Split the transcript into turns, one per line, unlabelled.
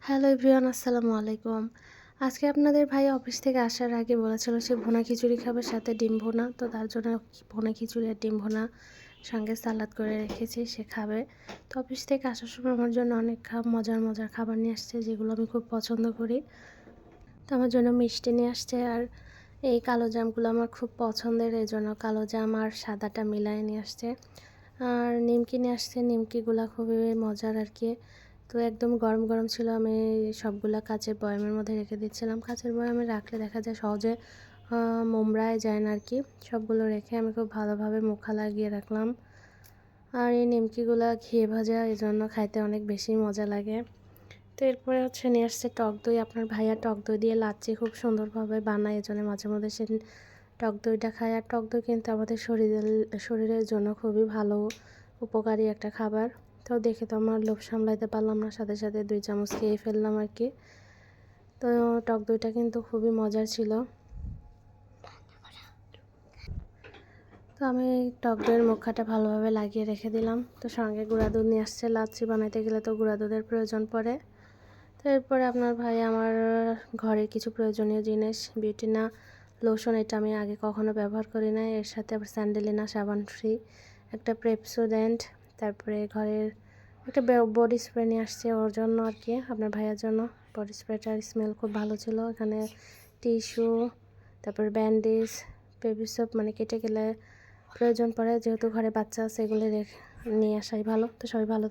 Hello everyone, আসসালামু আলাইকুম। আজকে আপনাদের ভাই অফিস থেকে আসার আগে বলেছিল সে ভুনা খিচুড়ি খাবে, সাথে ডিম ভুনা। তো তার জন্য ভুনা খিচুড়ি আর ডিম ভুনা সঙ্গে সালাদ করে রেখেছি, সে খাবে। তো অফিস থেকে আসার সময় আমার জন্য অনেক মজার মজার খাবার নিয়ে আসছে, যেগুলো আমি খুব পছন্দ করি। তো আমার জন্য মিষ্টি নিয়ে আসছে, আর এই কালো জামগুলো আমার খুব পছন্দের, এই জন্য কালো জাম আর সাদাটা মিলায় নিয়ে আসছে। আর নিমকি নিয়ে আসছে, নিমকিগুলো খুবই মজার আর কি। তো একদম গরম গরম ছিল, আমি সবগুলা কাচের বয়ামের মধ্যে রেখে দিচ্ছিলাম। কাচের বয়ামে রাখলে দেখা যায় সহজে মোমরায় যায় না আর কি। সবগুলো রেখে আমি খুব ভালোভাবে মুখা লাগিয়ে রাখলাম। আর এই নিমকিগুলো ঘিয়ে ভাজা, এই জন্য খাইতে অনেক বেশি মজা লাগে। তো এরপরে নিয়ে আসছে টক দই। আপনার ভাইয়া টক দই দিয়ে লাচ্ছি খুব সুন্দরভাবে বানায়, এই জন্য মাঝে মধ্যে সে টক দইটা খায়। আর টক দই কিন্তু আমাদের শরীরের জন্য খুবই ভালো, উপকারী একটা খাবার। তো দেখে তো আমার লোভ সামলাইতে পারলাম না, সাথে সাথে 2 চামচ খেয়ে ফেললাম আর কি। তো টক দইটা কিন্তু খুবই মজার ছিল। তো আমি টক দইয়ের মুখাটা ভালোভাবে লাগিয়ে রেখে দিলাম। তো সঙ্গে গুঁড়া দুধ নিয়ে আসছে, লাচ্ছি বানাইতে গেলে তো গুঁড়া দুধের প্রয়োজন পড়ে। তো এরপরে আপনার ভাই আমার ঘরের কিছু প্রয়োজনীয় জিনিস, বিউটিনা লোশন, এটা আমি আগে কখনো ব্যবহার করি না। এর সাথে আবার স্যান্ডেলিনা সাবান ফ্রি, একটা পেপসোডেন্ট, তারপরে ঘরের একটা বডি স্প্রে নিয়ে আসছে ওর জন্য আর কি, আপনার ভাইয়ের জন্য। বডি স্প্রেটার স্মেল খুব ভালো ছিল। এখানে টিস্যু, তারপর ব্যান্ডেজ, বেবি সোপ, মানে কেটে গেলে প্রয়োজন পড়ে, যেহেতু ঘরে বাচ্চা আছে এগুলো নিয়ে আসাই ভালো। তো সবাই ভালো।